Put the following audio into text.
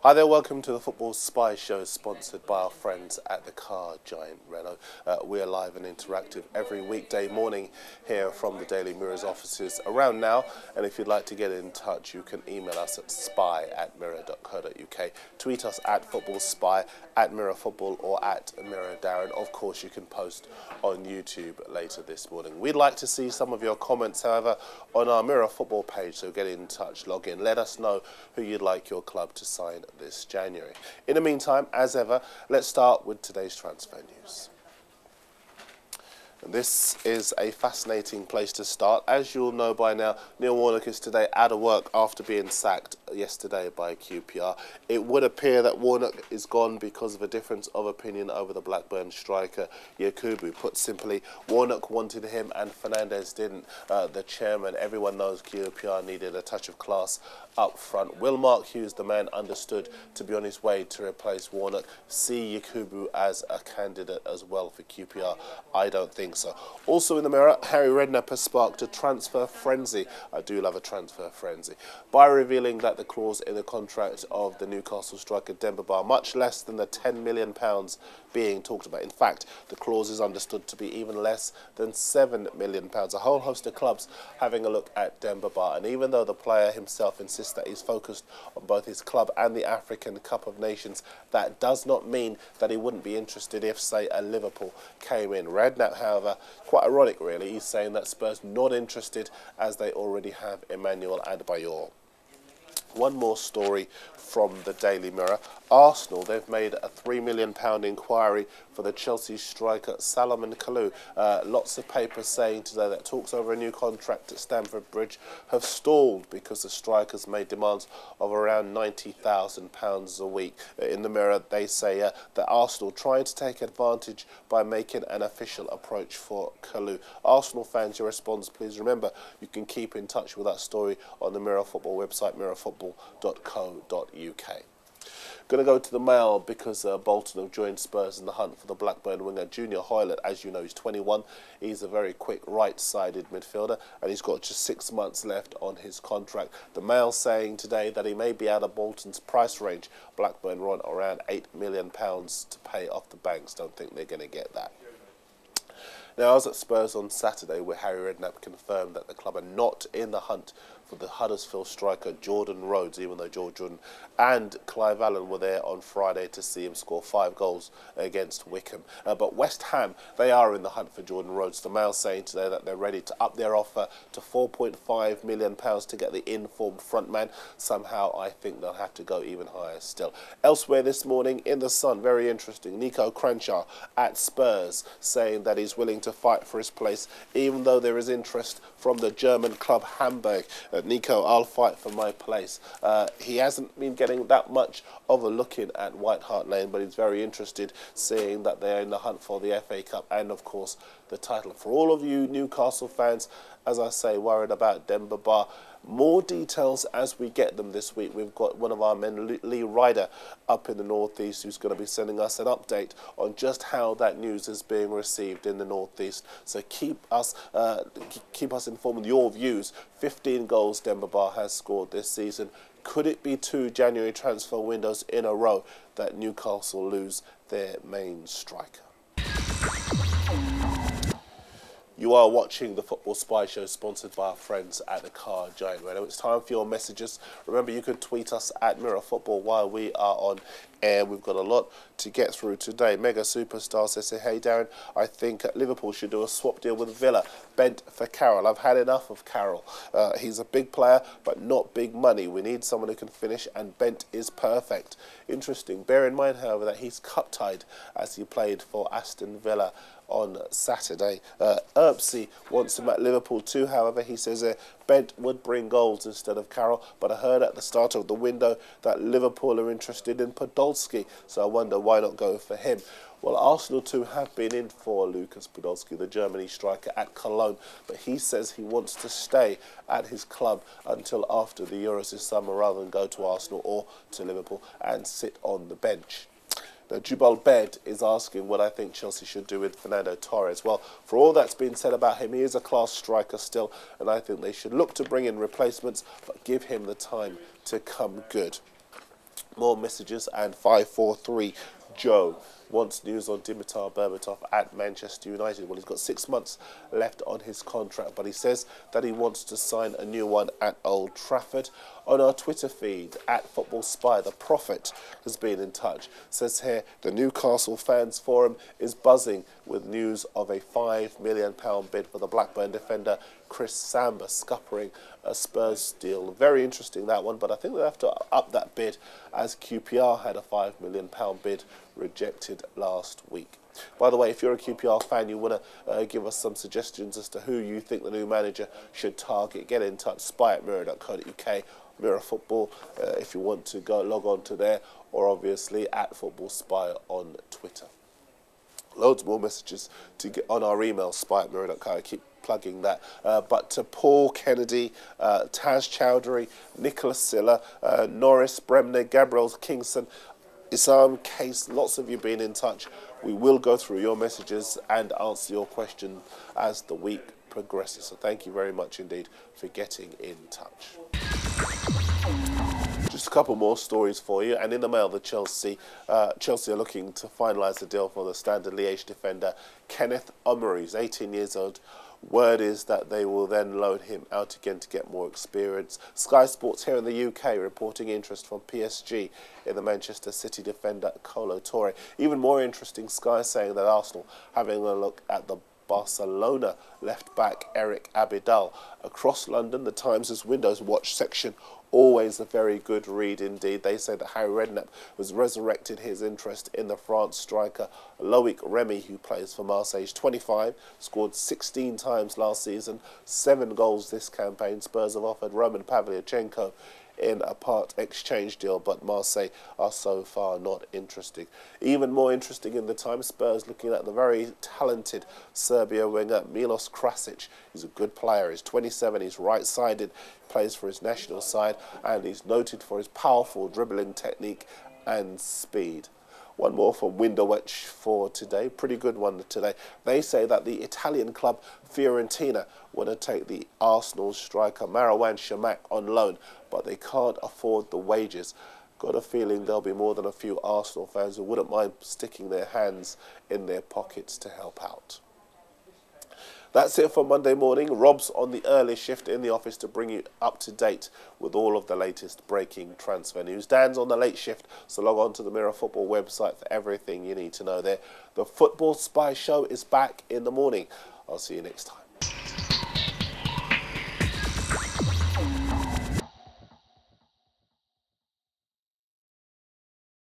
Hi there, welcome to the Football Spy Show, sponsored by our friends at the car giant Renault. We are live and interactive every weekday morning here from the Daily Mirror's offices around now. And if you'd like to get in touch, you can email us at spy@mirror.co.uk, tweet us at Football Spy, at Mirror Football, or at Mirror Darren. Of course, you can post on YouTube later this morning. We'd like to see some of your comments, however, on our Mirror Football page, so get in touch, log in, let us know who you'd like your club to sign this January. In the meantime, as ever, let's start with today's transfer news. And this is a fascinating place to start. As you'll know by now, Neil Warnock is today out of work after being sacked yesterday by QPR. It would appear that Warnock is gone because of a difference of opinion over the Blackburn striker Yakubu. Put simply, Warnock wanted him and Fernandez didn't. The chairman, everyone knows QPR needed a touch of class up front. Will Mark Hughes, the man understood to be on his way to replace Warnock, see Yakubu as a candidate as well for QPR? I don't think so. Also in the Mirror, Harry Redknapp has sparked a transfer frenzy. I do love a transfer frenzy, by revealing that the clause in the contract of the Newcastle striker Demba, much less than the £10 million being talked about. In fact, the clause is understood to be even less than £7 million. A whole host of clubs having a look at Demba, and even though the player himself insists that he's focused on both his club and the African Cup of Nations, that does not mean that he wouldn't be interested if, say, a Liverpool came in. Redknapp, however, quite ironic really, he's saying that Spurs not interested as they already have Emmanuel Adebayor. One more story from the Daily Mirror. Arsenal, they've made a £3 million inquiry for the Chelsea striker Salomon Kalou. Lots of papers saying today that talks over a new contract at Stamford Bridge have stalled because the strikers made demands of around £90,000 a week. In the Mirror, they say that Arsenal trying to take advantage by making an official approach for Kalou. Arsenal fans, your response, please remember, you can keep in touch with that story on the Mirror Football website, mirrorfootball.co.uk. Going to go to the Mail because Bolton have joined Spurs in the hunt for the Blackburn winger Junior Hoylett. As you know, he's 21. He's a very quick right-sided midfielder and he's got just 6 months left on his contract. The Mail saying today that he may be out of Bolton's price range. Blackburn want around £8 million to pay off the banks. Don't think they're going to get that. Now, I was at Spurs on Saturday where Harry Redknapp confirmed that the club are not in the hunt for the Huddersfield striker Jordan Rhodes, even though George Jordan and Clive Allen were there on Friday to see him score 5 goals against Wickham. But West Ham, they are in the hunt for Jordan Rhodes. The Mail saying today that they're ready to up their offer to £4.5 million to get the informed frontman. Somehow, I think they'll have to go even higher still. Elsewhere this morning in the Sun, very interesting, Nico Crenshaw at Spurs saying that he's willing to fight for his place, even though there is interest from the German club Hamburg. Nico, I'll fight for my place. He hasn't been getting that much of a look in at White Hart Lane, but he's very interested, seeing that they're in the hunt for the FA Cup and, of course, the title. For all of you Newcastle fans, as I say, worried about Demba, more details as we get them this week. We've got one of our men, Lee Ryder, up in the northeast, who's going to be sending us an update on just how that news is being received in the northeast. So keep us informed with your views. 15 goals Demba has scored this season. Could it be 2 January transfer windows in a row that Newcastle lose their main striker? You are watching the Football Spy Show, sponsored by our friends at the car giant Renault. It's time for your messages. Remember, you can tweet us at Mirror Football while we are on air. We've got a lot to get through today. Mega Superstar says, hey Darren, I think Liverpool should do a swap deal with Villa. Bent for Carroll. I've had enough of Carroll. He's a big player, but not big money. We need someone who can finish, and Bent is perfect. Interesting. Bear in mind, however, that he's cup-tied as he played for Aston Villa on Saturday. Erpsey wants him at Liverpool too. However, he says Bent would bring goals instead of Carroll, but I heard at the start of the window that Liverpool are interested in Podolski, so I wonder why not go for him. Well, Arsenal too have been in for Lucas Podolski, the Germany striker, at Cologne, but he says he wants to stay at his club until after the Euros this summer rather than go to Arsenal or to Liverpool and sit on the bench. Now, Jubal Bed is asking what I think Chelsea should do with Fernando Torres. Well, for all that's been said about him, he is a class striker still, and I think they should look to bring in replacements, but give him the time to come good. More messages, and 543 Joe wants news on Dimitar Berbatov at Manchester United. Well, he's got 6 months left on his contract, but he says that he wants to sign a new one at Old Trafford. On our Twitter feed, at Football Spy, the Prophet has been in touch. Says here, the Newcastle Fans Forum is buzzing with news of a £5 million bid for the Blackburn defender Chris Samba, scuppering a Spurs deal. Very interesting, that one, but I think they'll have to up that bid, as QPR had a £5 million bid rejected last week. By the way, if you're a QPR fan, you want to give us some suggestions as to who you think the new manager should target, get in touch, spy@mirror.co.uk, Mirror Football, if you want to go log on to there, or obviously at Football Spy on Twitter. Loads more messages to get on our email, spy@mirror.co.uk. I keep plugging that. But to Paul Kennedy, Taz Chowdhury, Nicholas Silla, Norris Bremner, Gabriel Kingston, Isam Case, lots of you been in touch. We will go through your messages and answer your question as the week progresses. So thank you very much indeed for getting in touch. Just a couple more stories for you. And in the mail, the Chelsea are looking to finalise the deal for the Standard Liège defender Kenneth Omery. He's 18 years old. Word is that they will then loan him out again to get more experience. Sky Sports here in the UK reporting interest from PSG in the Manchester City defender Kolo Touré. Even more interesting, Sky saying that Arsenal having a look at the Barcelona left-back Eric Abidal. Across London, the Times' Windows Watch section, always a very good read indeed. They say that Harry Redknapp has resurrected his interest in the France striker Loic Remy, who plays for Marseille. 25, scored 16 times last season, 7 goals this campaign. Spurs have offered Roman Pavlyuchenko in a part exchange deal, but Marseille are so far not interested. Even more interesting in the Times, Spurs looking at the very talented Serbia winger Milos Krasic. He's a good player, he's 27, he's right-sided, plays for his national side, and he's noted for his powerful dribbling technique and speed. One more from Window-Watch for today. Pretty good one today. They say that the Italian club Fiorentina want to take the Arsenal striker Marouane Chamakh on loan, but they can't afford the wages. Got a feeling there'll be more than a few Arsenal fans who wouldn't mind sticking their hands in their pockets to help out. That's it for Monday morning. Rob's on the early shift in the office to bring you up to date with all of the latest breaking transfer news. Dan's on the late shift, so log on to the Mirror Football website for everything you need to know there. The Football Spy Show is back in the morning. I'll see you next time.